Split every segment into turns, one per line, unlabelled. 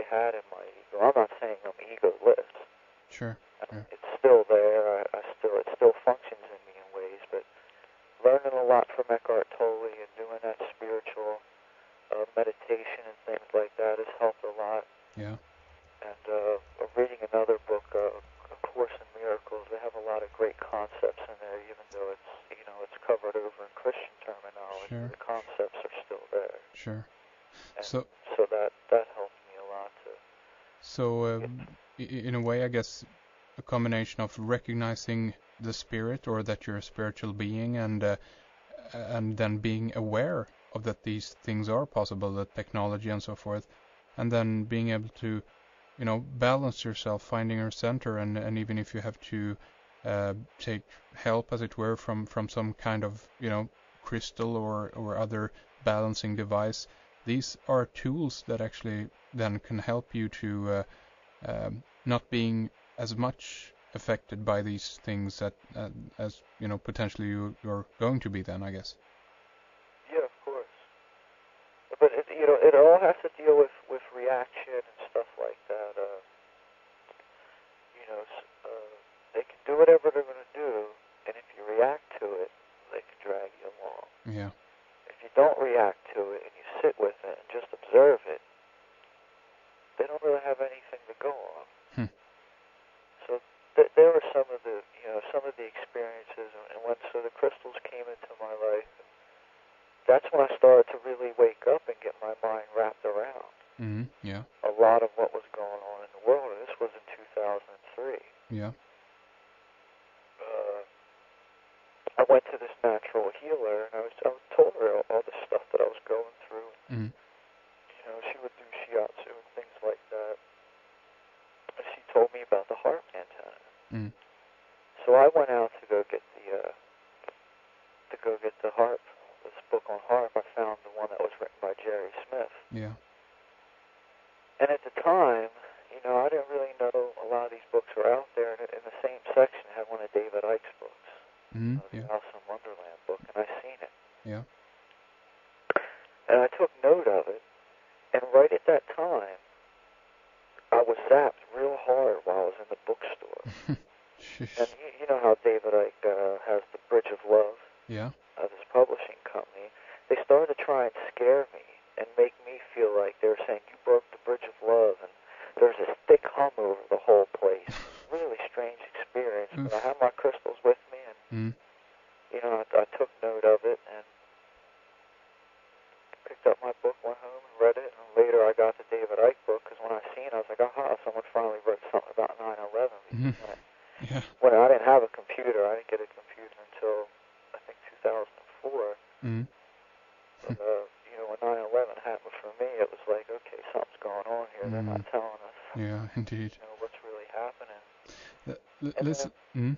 had in my ego. I'm not saying I'm ego-less.
Sure. Yeah.
It's still there. It still functions in me in ways, but learning a lot from Eckhart Tolle and doing that spiritual meditation and things like that has helped a lot.
Yeah.
And reading another book, A Course in Miracles, they have a lot of great concepts in there, even though it's covered over in Christian terminology.
Sure.
The concepts are still there.
Sure.
And
So
that helped me a lot too.
So, in a way, I guess a combination of recognizing the spirit, or that you're a spiritual being, and then being aware of that these things are possible, that technology and so forth, and then being able to, balance yourself, finding your center, and even if you have to take help, as it were, from some kind of, crystal or other balancing device. These are tools that actually then can help you to not being as much affected by these things as potentially you're going to be then, I guess.
Yeah, of course. But it all has to deal with reaction and stuff like that. They can do whatever they're going to do, and if you react to it, they can drag you along.
Yeah.
If you don't react to it and you sit with it and just observe it, they don't really have anything to go on. So there were some of the experiences, and so the crystals came into my life, that's when I started to really wake up and get my mind wrapped around
Yeah.
a lot of what was going on in the world. And this was in 2003.
Yeah.
I went to this natural healer, and I told her all the stuff that I was going through. She would do shiatsu and things like that. And she told me about the harp antenna. So I went out to go get the harp, this book on harp. I found the one that was written by Jerry Smith.
Yeah.
And at the time, I didn't really know a lot of these books were out there. And in the same section, I had one of David Icke's books. The Alice in Wonderland book, and I seen it.
Yeah.
And I took note of it, and right at that time, I was zapped real hard while I was in the bookstore. And you know how David Icke has the Bridge of Love, of his publishing company. They started to try and scare me and make me feel like they were saying, you broke the Bridge of Love, and there's this thick hum over the whole place. Really strange experience. But I had my crystals with me, and I took note of it and picked up my book, went home and read it, and later I got the David Icke book, because when I seen it, I was like, aha, someone finally wrote something about 9/11. When I didn't have a computer, I didn't get a computer until, I think, 2004. But, when 9/11 happened for me, it was like, okay, something's going on here. They're not telling us.
Yeah, indeed.
What's really happening.
Listen.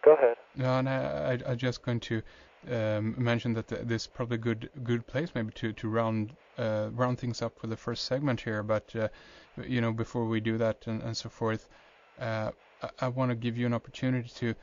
Go ahead.
No, and I just going to mention that this is probably a good place maybe to round things up for the first segment here. But before we do that and so forth, I want to give you an opportunity to,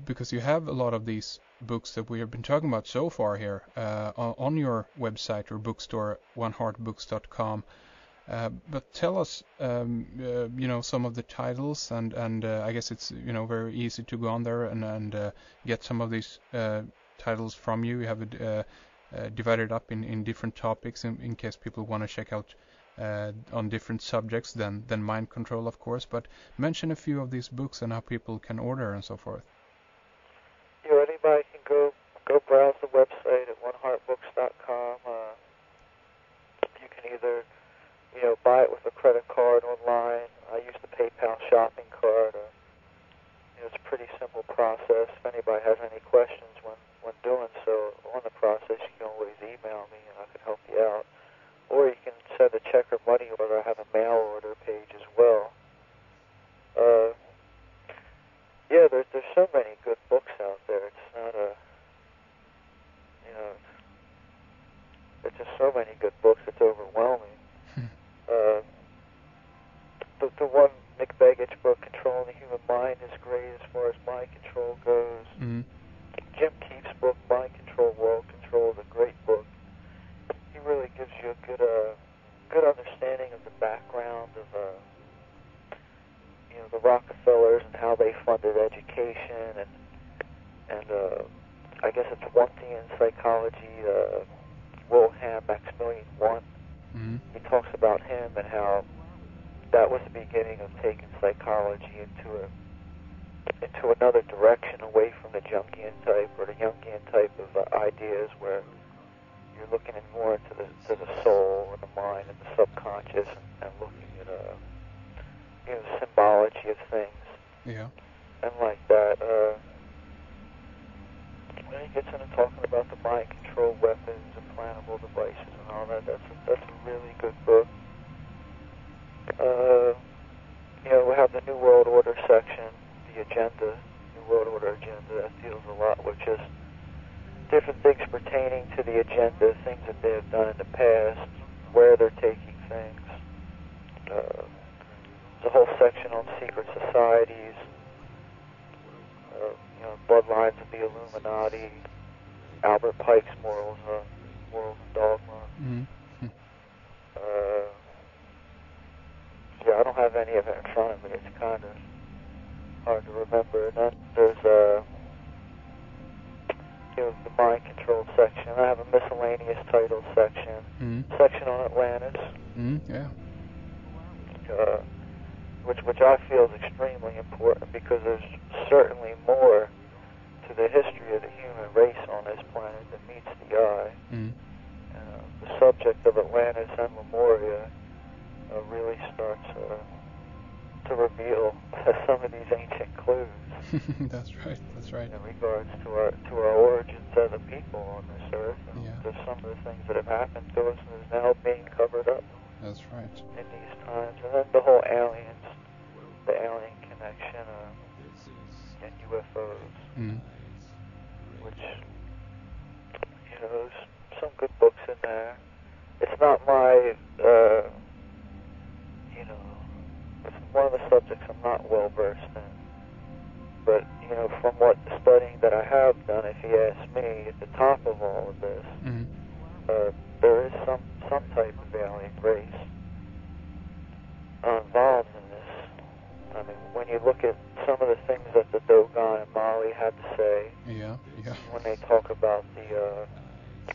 because you have a lot of these books that we have been talking about so far here on your website or bookstore, oneheartbooks.com. But tell us, some of the titles, and I guess it's very easy to go on there and get some of these titles from you. You have it divided up in different topics in case people want to check out on different subjects than mind control, of course. But mention a few of these books and how people can order and so forth.
Anybody can go browse the website at oneheartbooks.com. You can either buy it with a credit card online. I use the PayPal shopping card. It's a pretty simple process. If anybody has any questions when doing so on the process, you can always email me and I can help you out. Or you can send a check or money order. I have a mail order page as well. There's so many good books out there. It's not there's just so many good books. It's overwhelming. The one Nick Begich book, Controlling the Human Mind, is great as far as mind control goes. Jim Keefe's book, Mind Control, World Control, is a great book. He really gives you a good good understanding of the background of the Rockefellers and how they funded education, and I guess it's one thing in psychology, Maximilian Wundt.
Mm-hmm.
He talks about him and how that was the beginning of taking psychology into another direction, away from the Jungian type or the Jungian type of ideas, where you're looking more into the soul and the mind and the subconscious, and looking at symbology of things.
Yeah.
And like that, when he gets into talking about the mind control weapons, implantable devices, and all that, that's a really good book. We have the New World Order section, the agenda, New World Order agenda, that deals a lot with just different things pertaining to the agenda, things that they have done in the past, where they're taking things. There's a whole section on secret societies, bloodlines of the Illuminati, Albert Pike's morals and dogma.
Mm-hmm.
I don't have any of it in front of me. It's kind of hard to remember. And then there's the mind control section. I have a miscellaneous title section.
Mm-hmm.
Section on Atlantis.
Mm-hmm. Yeah.
Which I feel is extremely important, because there's certainly more to the history of the human race on this planet than meets the eye.
Mm-hmm.
The subject of Atlantis and Lemuria really starts to reveal some of these ancient clues.
That's right.
In regards to our origins as a people on this earth, and
Yeah.
to some of the things that have happened to us and is now being covered up.
That's right.
In these times, and then the whole aliens, the alien connection, and UFOs,
Mm-hmm.
which there's some good books in there. It's not my it's one of the subjects I'm not well versed in. But, from what the studying that I have done, if you ask me, at the top of all of this,
Mm-hmm.
there is some type of alien race involved in this. I mean, when you look at some of the things that the Dogon and Mali had to say,
Yeah.
when they talk about the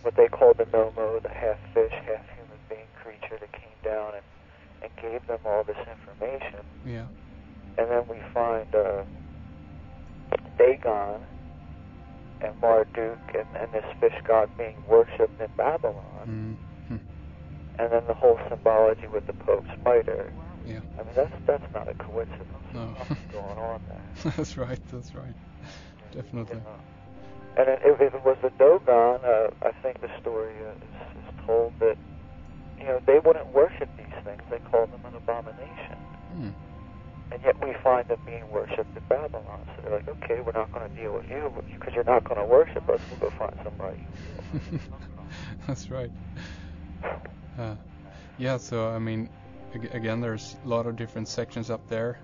what they call the Nomo, the half fish, half human being creature that came down and gave them all this information.
Yeah.
And then we find Dagon and Marduk and this fish god being worshipped in Babylon.
Mm-hmm.
And then the whole symbology with the Pope's mitre.
Yeah.
I mean, that's not a coincidence.
No.
There's something going on there.
That's right. Definitely.
And if it was the Dogon, I think the story is told that, they wouldn't worship these things. They called them an abomination.
Mm.
And yet we find them being worshipped in Babylon. So they're like, okay, we're not going to deal with you because you're not going to worship us. We'll go find somebody.
That's right. Yeah, so, I mean, again, there's a lot of different sections up there.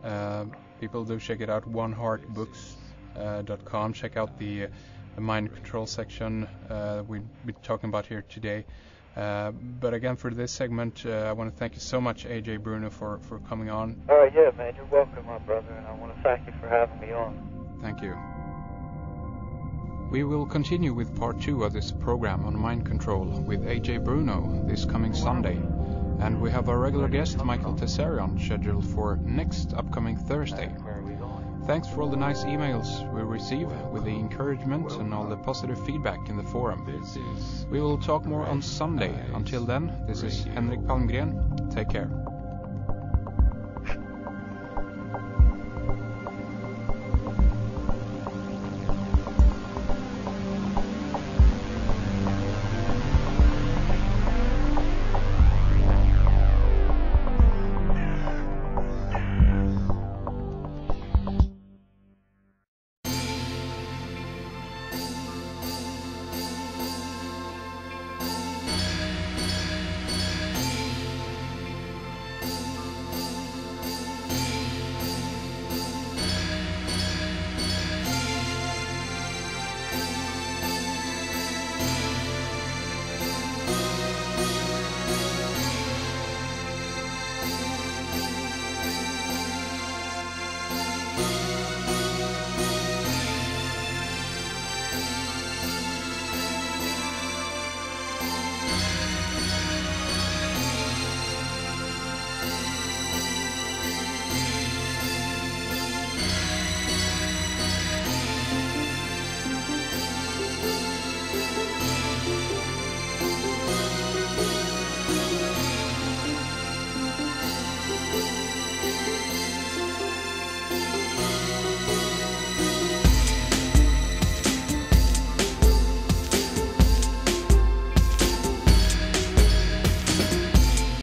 People do check it out, oneheartbooks.com. Check out the mind control section we've been talking about here today. But again, for this segment, I want to thank you so much, AJ Bruno, for coming on.
All right, yeah, man, you're welcome, my brother, and I want to thank you for having me on.
Thank you. We will continue with part 2 of this program on mind control with AJ Bruno this coming Sunday. And we have our regular guest, Michael Tessarion, scheduled for next upcoming Thursday. Thanks for all the nice emails we receive with the encouragement and all the positive feedback in the forum. We will talk more on Sunday. Until then, this is Henrik Palmgren. Take care.